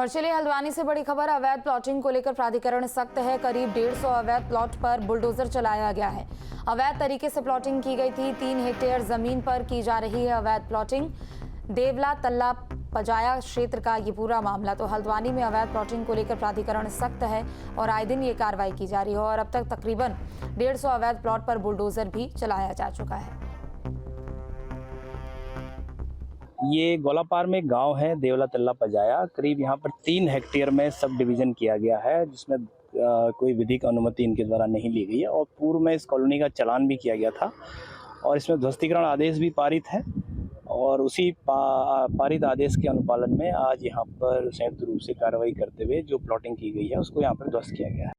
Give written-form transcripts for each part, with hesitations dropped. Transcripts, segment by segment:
और चलिए हल्द्वानी से बड़ी खबर। अवैध प्लॉटिंग को लेकर प्राधिकरण सख्त है। करीब 150 अवैध प्लॉट पर बुलडोजर चलाया गया है। अवैध तरीके से प्लॉटिंग की गई थी। 3 हेक्टेयर जमीन पर की जा रही है अवैध प्लॉटिंग। देवला तल्ला पजाया क्षेत्र का ये पूरा मामला। तो हल्द्वानी में अवैध प्लॉटिंग को लेकर प्राधिकरण सख्त है और आए दिन ये कार्रवाई की जा रही है और अब तक तकरीबन 150 अवैध प्लॉट पर बुलडोजर भी चलाया जा चुका है। ये गोलापार में गांव है देवला तल्ला पजाया। करीब यहाँ पर 3 हेक्टेयर में सब डिवीजन किया गया है, जिसमें कोई विधिक अनुमति इनके द्वारा नहीं ली गई है और पूर्व में इस कॉलोनी का चालान भी किया गया था और इसमें ध्वस्तीकरण आदेश भी पारित है और उसी पारित आदेश के अनुपालन में आज यहाँ पर संयुक्त रूप से कार्रवाई करते हुए जो प्लॉटिंग की गई है उसको यहाँ पर ध्वस्त किया गया है।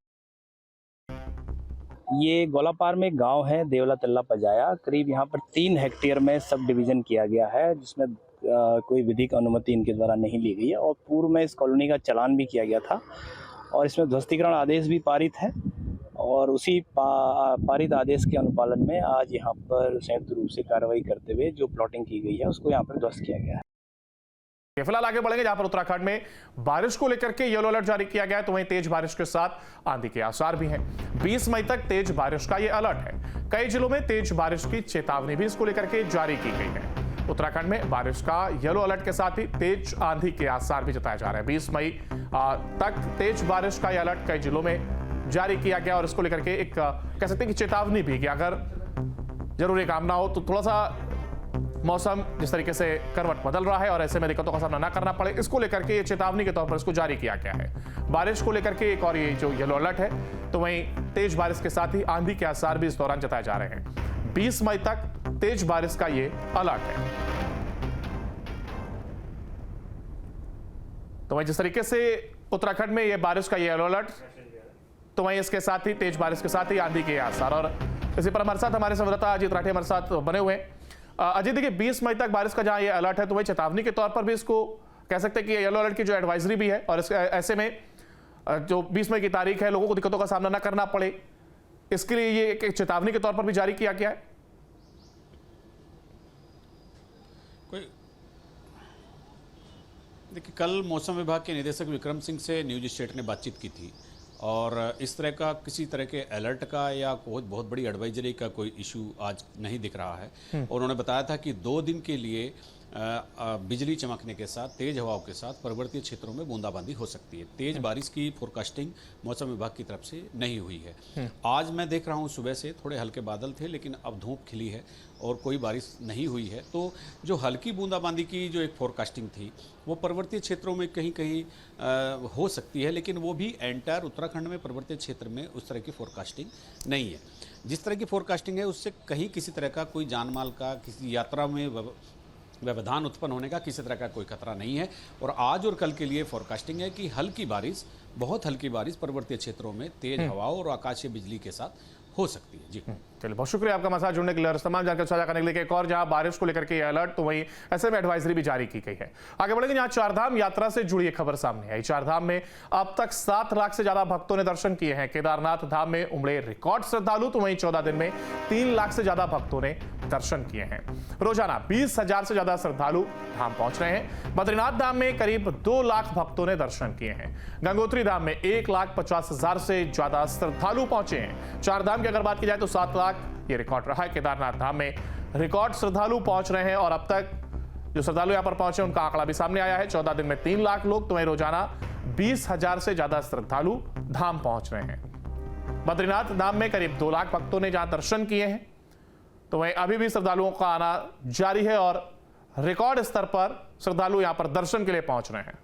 ये गोलापार में गांव है देवला तल्ला पजाया। करीब यहाँ पर 3 हेक्टेयर में सब डिवीजन किया गया है, जिसमें कोई विधिक अनुमति इनके द्वारा नहीं ली गई है और पूर्व में इस कॉलोनी का चालान भी किया गया था और इसमें ध्वस्तीकरण आदेश भी पारित है और उसी पारित आदेश के अनुपालन में आज यहाँ पर संयुक्त रूप से कार्रवाई करते हुए जो प्लॉटिंग की गई है उसको यहाँ पर ध्वस्त किया गया है। फिलहाल आगे बढ़ेंगे जहां पर उत्तराखंड में बारिश को लेकर के येलो अलर्ट जारी किया गया है, तो वहीं तेज बारिश के साथ आंधी के आसार भी हैं। 20 मई तक तेज बारिश का यह अलर्ट है। कई जिलों में तेज बारिश की चेतावनी भी इसको लेकर के जारी की गई है। उत्तराखंड में बारिश का येलो अलर्ट के साथ ही तेज आंधी के आसार भी जताया जा रहा है। 20 मई तक तेज बारिश का यह अलर्ट कई जिलों में जारी किया गया और इसको लेकर के एक कह सकते हैं कि चेतावनी भी कि अगर जरूरी काम ना हो तो थोड़ा सा मौसम जिस तरीके से करवट बदल रहा है और ऐसे में दिक्कतों का सामना ना करना पड़े, इसको लेकर के ये चेतावनी के तौर पर इसको जारी किया गया है। बारिश को लेकर के एक और ये जो येलो अलर्ट है, तो वहीं तेज बारिश के साथ ही आंधी के आसार भी इस दौरान जताए जा रहे हैं। 20 मई तक तेज बारिश का ये अलर्ट है। तो वहीं जिस तरीके से उत्तराखंड में ये बारिश का ये येलो अलर्ट, तो वहीं इसके साथ ही तेज बारिश के साथ ही आंधी के आसार। और इसी पर हमारे साथ हमारे संवाददाता अजीत राठी हमारे साथ बने हुए हैं। अजीत, देखिए 20 मई तक बारिश का जहां ये अलर्ट है, तो वही चेतावनी के तौर पर भी इसको कह सकते हैं कि येलो अलर्ट की जो एडवाइजरी भी है और ऐसे में जो 20 मई की तारीख है, लोगों को दिक्कतों का सामना ना करना पड़े, इसके लिए ये एक चेतावनी के तौर पर भी जारी किया गया है। देखिए, कल मौसम विभाग के निदेशक विक्रम सिंह से न्यूज स्टेट ने बातचीत की थी और इस तरह का किसी तरह के अलर्ट का या बहुत बड़ी एडवाइजरी का कोई इशू आज नहीं दिख रहा है। और उन्होंने बताया था कि 2 दिन के लिए बिजली चमकने के साथ तेज हवाओं के साथ पर्वतीय क्षेत्रों में बूंदाबांदी हो सकती है। तेज बारिश की फोरकास्टिंग मौसम विभाग की तरफ से नहीं हुई है। आज मैं देख रहा हूँ सुबह से थोड़े हल्के बादल थे, लेकिन अब धूप खिली है और कोई बारिश नहीं हुई है। तो जो हल्की बूंदाबांदी की जो एक फोरकास्टिंग थी वो पर्वतीय क्षेत्रों में कहीं कहीं हो सकती है, लेकिन वो भी एंटायर उत्तराखंड में पर्वतीय क्षेत्र में उस तरह की फोरकास्टिंग नहीं है। जिस तरह की फोरकास्टिंग है उससे कहीं किसी तरह का कोई जानमाल का, किसी यात्रा में व्यवधान उत्पन्न होने का किसी तरह का कोई खतरा नहीं है। और आज और कल के लिए फोरकास्टिंग है कि हल्की बारिश, बहुत हल्की बारिश पर्वतीय क्षेत्रों में तेज हवाओं और आकाशीय बिजली के साथ हो सकती है। जी चलिए, बहुत शुक्रिया आपका हमारे साथ जुड़ने के लिए और तमाम जानकारी साझा करने के लिए। एक और जहां बारिश को लेकर के अलर्ट, तो वहीं ऐसे में एडवाइजरी भी जारी की गई है। आगे बढ़ेंगे, यहाँ चारधाम यात्रा से जुड़ी एक खबर सामने आई। चारधाम में अब तक 7 लाख से ज्यादा भक्तों ने दर्शन किए हैं। केदारनाथ धाम में उमड़े रिकॉर्ड श्रद्धालु, तो वहीं 14 दिन में 3 लाख से ज्यादा भक्तों ने दर्शन किए हैं। रोजाना 20,000 से ज्यादा श्रद्धालु धाम पहुंच रहे हैं। बद्रीनाथ धाम में करीब 2 लाख भक्तों ने दर्शन किए हैं। गंगोत्री धाम में 1,50,000 से ज्यादा श्रद्धालु पहुंचे हैं। चारधाम की अगर बात की जाए तो 7 लाख ये रिकॉर्ड रहा है। केदारनाथ धाम में रिकॉर्ड श्रद्धालु पहुंच रहे हैं और अब तक जो श्रद्धालु यहां पर पहुंचे उनका आंकड़ा भी सामने आया है। 14 दिन में 3 लाख लोग, तो वहीं रोजाना 20,000 से ज्यादा श्रद्धालु धाम पहुंच रहे हैं। बद्रीनाथ धाम में करीब 2 लाख भक्तों ने जहां दर्शन किए हैं, तो वहीं अभी भी श्रद्धालुओं का आना जारी है और रिकॉर्ड स्तर पर श्रद्धालु यहां पर दर्शन के लिए पहुंच रहे हैं।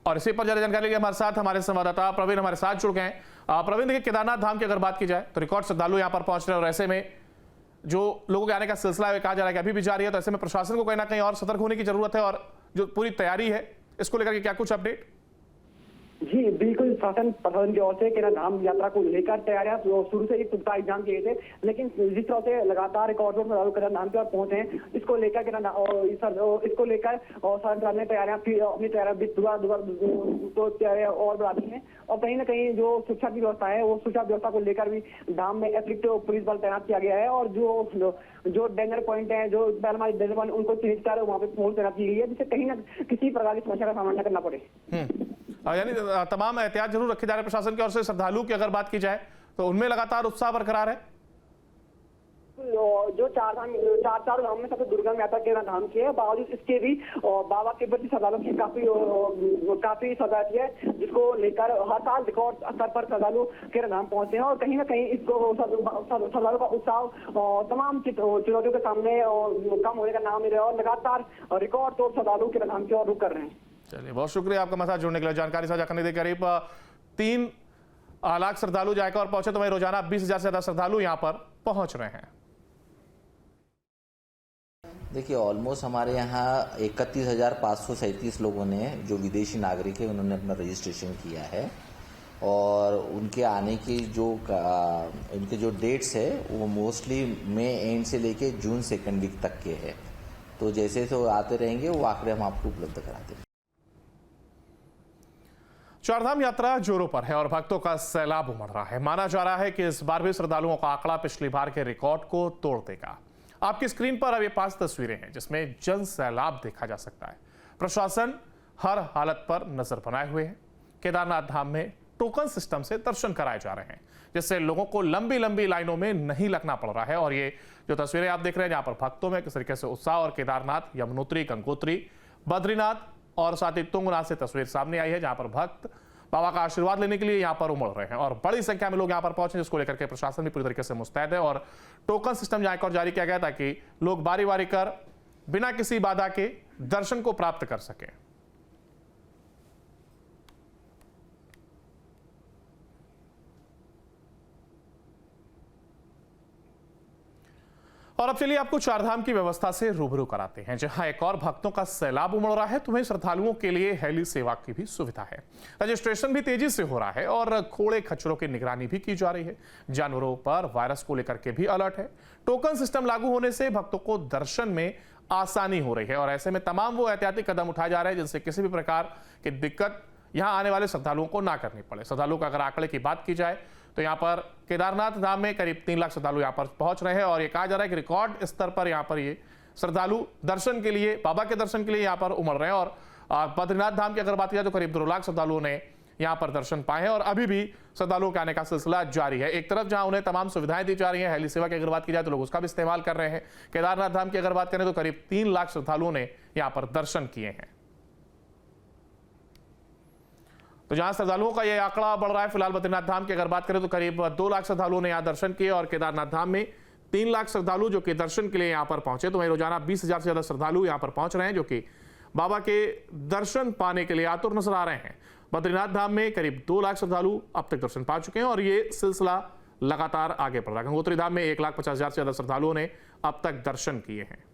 और इसी पर ज्यादा जानकारी के लिए हमारे साथ हमारे संवाददाता प्रवीण हमारे साथ जुड़ गए हैं। प्रवीण, देखिए केदारनाथ धाम की अगर बात की जाए तो रिकॉर्ड श्रद्धालु यहां पर पहुंच रहे हैं और ऐसे में जो लोगों के आने का सिलसिला है कहा जा रहा है कि अभी भी जारी है, तो ऐसे में प्रशासन को कहीं ना कहीं और सतर्क होने की जरूरत है और जो पूरी तैयारी है इसको लेकर के क्या कुछ अपडेट? जी बिल्कुल, शासन प्रशासन की ओर से केदारनाथ धाम यात्रा को लेकर तैयारियां शुरू से ही पुख्ता इंतजाम किए थे, लेकिन जिस तरह से लगातार रिकॉर्ड केदारनाथ धाम की ओर पहुंचे हैं, इसको लेकर इसको लेकर सरकार ने तैयारियां अपनी तैयारियां तो तैयारियां और बढ़ा दी हैं। और कहीं ना कहीं जो सुरक्षा की व्यवस्था है, वो सुरक्षा व्यवस्था को लेकर भी धाम में अतिरिक्त पुलिस बल तैनात किया गया है। और जो डेंजर पॉइंट है, जो डेंजर पॉइंट, उनको चिन्हित कर वहाँ पे फोर्स तैनात की गई है, जिससे कहीं ना किसी प्रकार की समस्या का सामना करना पड़े। यानी तमाम एहतियात जरूर रखे जा रहे हैं प्रशासन की ओर से। श्रद्धालु की अगर बात की जाए तो उनमें लगातार उत्साह बरकरार है। जो चार धाम में सबसे दुर्गम यात्रा केदारनाथ धाम की है, बावजूद इसके भी बाबा के प्रति श्रद्धालुओं की काफी श्रद्धा है, जिसको लेकर हर साल रिकॉर्ड स्तर पर श्रद्धालु केदारनाथ धाम पहुंचते हैं। और कहीं ना कहीं इसको श्रद्धालुओं का उत्साह तमाम चुनौतियों के सामने कम होने का नाम नहीं रहा और लगातार रिकॉर्ड तोड़ श्रद्धालु केदारनाथ धाम की ओर रुख कर रहे हैं। चलिए, बहुत शुक्रिया आपका हमारे साथ जुड़ने के लिए, जानकारी साझा करने के। करीब 3 लाख श्रद्धालु जाकर और पहुंचे, तो वहीं रोजाना 20,000 से ज्यादा श्रद्धालु यहां पर पहुंच रहे हैं। देखिए, ऑलमोस्ट हमारे यहाँ 31,537 लोगों ने, जो विदेशी नागरिक है, उन्होंने अपना रजिस्ट्रेशन किया है। और उनके आने की उनके जो डेट्स है वो मोस्टली मई एंड से लेके जून 2nd वीक तक के है। तो जैसे वो आते रहेंगे वो आंकड़े हम आपको उपलब्ध करा देंगे। चारधाम यात्रा जोरों पर है और भक्तों का सैलाब उमड़ रहा है। माना जा रहा है कि इस बार भी श्रद्धालुओं का आंकड़ा पिछली बार के रिकॉर्ड को तोड़ देगा। आपकी स्क्रीन पर अब ये 5 तस्वीरें हैं जिसमें जन सैलाब देखा जा सकता है। प्रशासन हर हालत पर नजर बनाए हुए है। केदारनाथ धाम में टोकन सिस्टम से दर्शन कराए जा रहे हैं, जिससे लोगों को लंबी लंबी लाइनों में नहीं लगना पड़ रहा है। और ये जो तस्वीरें आप देख रहे हैं, जहां पर भक्तों में किस तरीके से उत्साह, और केदारनाथ, यमुनोत्री, गंगोत्री, बद्रीनाथ और साथ ही तुंगनाथ से तस्वीर सामने आई है, जहां पर भक्त बाबा का आशीर्वाद लेने के लिए यहां पर उमड़ रहे हैं। और बड़ी संख्या में लोग यहां पर पहुंचे, जिसको लेकर के प्रशासन भी पूरी तरीके से मुस्तैद है। और टोकन सिस्टम यहां और जारी किया गया ताकि लोग बारी बारी कर बिना किसी बाधा के दर्शन को प्राप्त कर सकें। और अब चलिए आपको चारधाम की व्यवस्था से रूबरू कराते हैं, जहां एक और भक्तों का सैलाब उमड़ रहा है। तो वहीं श्रद्धालुओं के लिए हेली सेवा की भी सुविधा है। रजिस्ट्रेशन भी तेजी से हो रहा है और घोड़े खच्चरों की निगरानी भी की जा रही है। जानवरों पर वायरस को लेकर के भी अलर्ट है। टोकन सिस्टम लागू होने से भक्तों को दर्शन में आसानी हो रही है और ऐसे में तमाम वो एहतियाती कदम उठाए जा रहे हैं जिनसे किसी भी प्रकार की दिक्कत यहां आने वाले श्रद्धालुओं को ना करनी पड़े। श्रद्धालुओं का अगर आंकड़े की बात की जाए तो यहाँ पर केदारनाथ धाम में करीब 3 लाख श्रद्धालु यहाँ पर पहुंच रहे हैं और ये कहा जा रहा है कि रिकॉर्ड स्तर पर यहाँ पर ये श्रद्धालु दर्शन के लिए, बाबा के दर्शन के लिए यहाँ पर उमड़ रहे हैं। और बद्रीनाथ धाम की अगर बात की जाए तो करीब 2 लाख श्रद्धालुओं ने यहाँ पर दर्शन पाए हैं और अभी भी श्रद्धालुओं के आने का सिलसिला जारी है। एक तरफ जहां उन्हें तमाम सुविधाएं दी जा रही हैं, हेली सेवा की अगर बात की जाए तो लोग उसका भी इस्तेमाल कर रहे हैं। केदारनाथ धाम की अगर बात करें तो करीब 3 लाख श्रद्धालुओं ने यहाँ पर दर्शन किए हैं। तो जहां श्रद्धालुओं का यह आंकड़ा बढ़ रहा है, फिलहाल बद्रीनाथ धाम की अगर बात करें तो करीब 2 लाख श्रद्धालुओं ने यहां दर्शन किए और केदारनाथ धाम में 3 लाख श्रद्धालु जो कि दर्शन के लिए यहां पर पहुंचे। तो वहीं रोजाना 20,000 से ज्यादा श्रद्धालु यहां पर पहुंच रहे हैं, जो कि बाबा के दर्शन पाने के लिए आतुर नजर आ रहे हैं। बद्रीनाथ धाम में करीब 2 लाख श्रद्धालु अब तक दर्शन पा चुके हैं और ये सिलसिला लगातार आगे बढ़ रहा है। गंगोत्री धाम में 1,50,000 से ज्यादा श्रद्धालुओं ने अब तक दर्शन किए हैं।